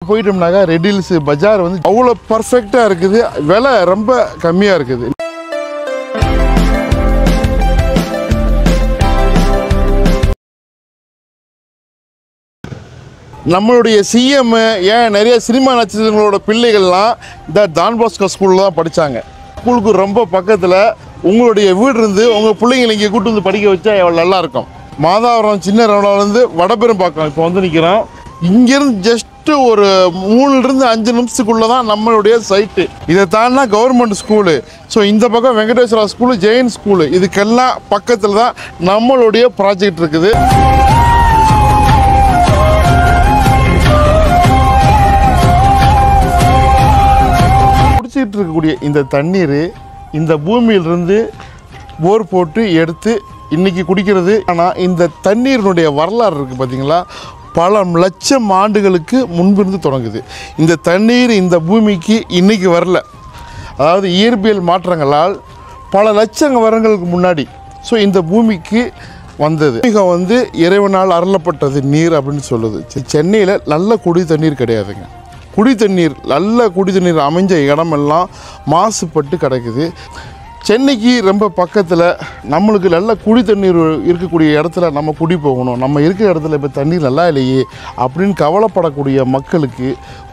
போயிட்டோம்னாக்கா red hills பஜார் வந்து அவ்வளோ பர்ஃபெக்டாக இருக்குது, விலை ரொம்ப கம்மியாக இருக்குது. நம்மளுடைய சிஎம் ஏன் நிறைய சினிமா நட்சத்திரங்களோட பிள்ளைகள்லாம் இந்த டான் பாஸ்கோ ஸ்கூலில் தான் படித்தாங்க. ஸ்கூலுக்கு ரொம்ப பக்கத்தில் உங்களுடைய வீடு இருந்து உங்கள் பிள்ளைங்களை இங்கே கூட்டு வந்து படிக்க வச்சா எவ்வளோ நல்லாயிருக்கும். மாதாவரம் சின்ன ரவுண்டாலேருந்து வடபெரும்பாக்கம் இப்போ வந்து நிற்கிறோம். இங்கேருந்து ஜஸ்ட்டு ஒரு 3-5 நிமிஷத்துக்குள்ளே தான் நம்மளுடைய சைட்டு. இதை தாண்டினா கவர்மெண்ட் ஸ்கூலு. ஸோ இந்த பக்கம் வெங்கடேஸ்வரா ஸ்கூலு, ஜெயின் ஸ்கூலு, இதுக்கெல்லாம் பக்கத்தில் தான் நம்மளுடைய ப்ராஜெக்ட் இருக்குது. குடிச்சிட்டு இருக்கக்கூடிய இந்த தண்ணீர் இந்த பூமியிலிருந்து போர் போட்டு எடுத்து இன்றைக்கி குடிக்கிறது. ஆனால் இந்த தண்ணீரினுடைய வரலாறு இருக்குது பார்த்தீங்களா, பல லட்சம் ஆண்டுகளுக்கு முன்பிருந்து தொடங்குது. இந்த தண்ணீர் இந்த பூமிக்கு இன்றைக்கி வரல, அதாவது இயற்பியல் மாற்றங்களால் பல லட்சம் வருடங்களுக்கு முன்னாடி ஸோ இந்த பூமிக்கு வந்தது. வந்து இறைவனால் அருளப்பட்டது நீர் அப்படின்னு சொல்லுது. சென்னையில் நல்ல குடி தண்ணீர் கிடையாதுங்க. குடி தண்ணீர் நல்ல குடி தண்ணீர் அமைஞ்ச இடமெல்லாம் மாசுபட்டு கிடக்குது. சென்னைக்கு ரொம்ப பக்கத்தில் நம்மளுக்கு நல்ல குடி தண்ணீர் இருக்கக்கூடிய இடத்துல நம்ம குடி போகணும், நம்ம இருக்கிற இடத்துல இப்போ தண்ணீர் நல்லா இல்லையே அப்படின்னு கவலைப்படக்கூடிய மக்களுக்கு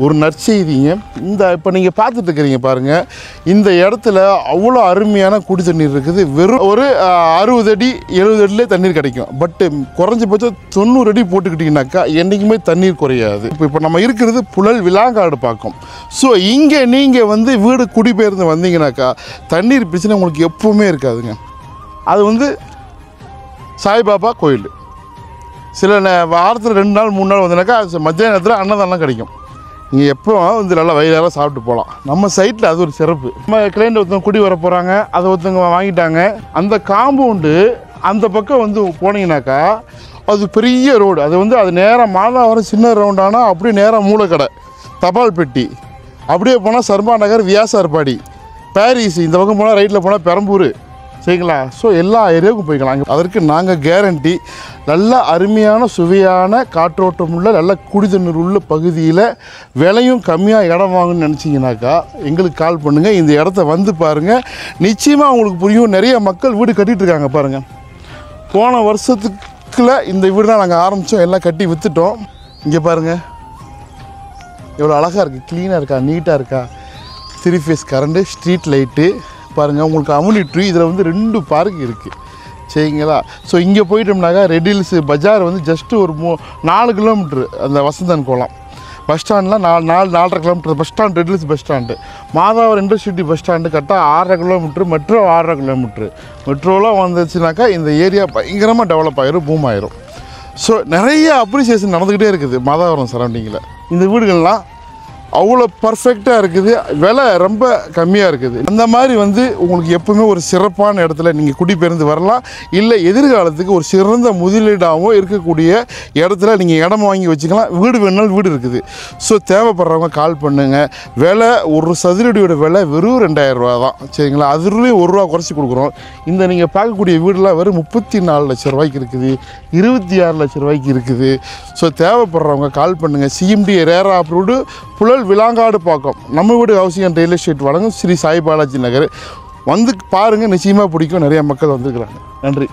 ஒரு நற்செய்திங்க. இந்த இப்போ நீங்கள் பார்த்துட்டு இருக்கிறீங்க பாருங்கள், இந்த இடத்துல அவ்வளோ அருமையான குடி தண்ணீர் இருக்குது. வெறும் ஒரு 60 அடி 70 அடியிலே தண்ணீர் கிடைக்கும். பட்டு குறைஞ்சபட்சம் 90 அடி போட்டுக்கிட்டிங்கனாக்கா என்றைக்குமே தண்ணீர் குறையாது. இப்போ நம்ம இருக்கிறது புழல் விலாங்காடு பாக்கம். ஸோ இங்கே நீங்கள் வந்து வீடு குடிபெயர்ந்து வந்தீங்கன்னாக்கா தண்ணீர் பிரச்சனை உங்களுக்கு எப்பவுமே இருக்காதுங்க. அது வந்து சாய்பாபா கோயில். சில வாரத்தில் 2 நாள் 3 நாள் வந்தனாக்கா மத்தியான நேரத்தில் அன்னதானம் கிடைக்கும். நீங்கள் எப்போ வந்து நல்லா வயிறார சாப்பிட்டு போகலாம். நம்ம சைட்டில் அது ஒரு சிறப்பு. நம்ம கிளைண்ட் ஒருத்தவங்க குடி வர போகிறாங்க, அதை ஒருத்தவங்க வாங்கிட்டாங்க. அந்த காம்பவுண்டு அந்த பக்கம் வந்து போனீங்கன்னாக்கா அது பெரிய ரோடு. அது வந்து அது நேராக மாதாவரம் சின்ன ரவுண்டானா அப்படியே நேராக மூளைக்கடை, தபால் பெட்டி, அப்படியே போனால் சர்மா நகர், வியாசார்பாடி, பாரிஸ், இந்த பக்கம் போனால் ரைட்டில் போனால் பெரம்பூர், சரிங்களா? ஸோ எல்லா ஏரியாவுக்கும் போய்க்கலாம். அதற்கு நாங்கள் கேரண்டி. நல்ல அருமையான சுவையான காற்றோட்டம் உள்ள நல்ல குடிதண்ணீர் உள்ள பகுதியில் விலையும் கம்மியாக இடம் வாங்கணும்னு நினச்சிங்கனாக்கா எங்களுக்கு கால் பண்ணுங்கள். இந்த இடத்த வந்து பாருங்கள், நிச்சயமாக உங்களுக்கு புரியும். நிறைய மக்கள் வீடு கட்டிகிட்டு இருக்காங்க பாருங்கள். போன வருஷத்துக்குள்ள இந்த வீடு தான் நாங்கள் ஆரம்பித்தோம், எல்லாம் கட்டி விற்றுட்டோம். இங்கே பாருங்கள் எவ்வளோ அழகாக இருக்குது, க்ளீனாக இருக்கா, நீட்டாக இருக்கா. 3 ஃபேஸ் கரண்ட்டு, ஸ்ட்ரீட் லைட்டு பாருங்கள். உங்களுக்கு அம்யூனிட்டி இதில் வந்து 2 பார்க் இருக்குது, சரிங்களா? ஸோ இங்கே போயிட்டோம்னாக்கா ரெட் ஹில்ஸ் பஜார் வந்து ஜஸ்ட்டு ஒரு 4 கிலோமீட்ரு. அந்த வசந்தன் கோலம் பஸ் ஸ்டாண்டில் 4-4.5 kilometre bus stand, Red Hills bus stand. Madhavaram industry bus stand கரெக்டாக 6.5 கிலோமீட்ரு. Metro 6.5 kilometre. மெட்ரோலாம் வந்துச்சுனாக்கா இந்த ஏரியா பயங்கரமாக டெவலப் ஆகிரும், பூம் ஆயிரும். ஸோ நிறைய அப்ரிசியேஷன் நடந்துக்கிட்டே இருக்குது மாதாவரம் சரௌண்டிங்கில். இந்த வீடுகள்லாம் அவ்வளோ பர்ஃபெக்டாக இருக்குது, விலை ரொம்ப கம்மியாக இருக்குது. அந்த மாதிரி வந்து உங்களுக்கு எப்பவுமே ஒரு சிறப்பான இடத்துல நீங்கள் குடிபெயர்ந்து வரலாம். இல்லை எதிர்காலத்துக்கு ஒரு சிறந்த முதலீடாகவும் இருக்கக்கூடிய இடத்துல நீங்கள் இடம் வாங்கி வச்சுக்கலாம். வீடு வேணாலும் வீடு இருக்குது. ஸோ தேவைப்படுறவங்க கால் பண்ணுங்கள். விலை ஒரு சதுரடியோட விலை வெறும் 2000 ரூபா தான், சரிங்களா? அதுலேயும் 1 ரூபா குறைச்சி கொடுக்குறோம். இந்த நீங்கள் பார்க்கக்கூடிய வீடெலாம் வெறும் 34 லட்சம் ரூபாய்க்கு இருக்குது, 26 லட்சம் ரூபாய்க்கு இருக்குது. ஸோ தேவைப்படுறவங்க கால் பண்ணுங்கள். சிஎம்டி ரேரா அப்ரூவ்டு புழல் விலாங்காடு பாக்கம். நம்ம வீடு ஹவுசிங் அண்ட் ரியல் எஸ்டேட் வழங்கும் ஸ்ரீ சாய் பாலாஜி நகர். வந்து பாருங்கள், நிச்சயமாக பிடிக்கும். நிறைய மக்கள் வந்திருக்கிறாங்க. நன்றி.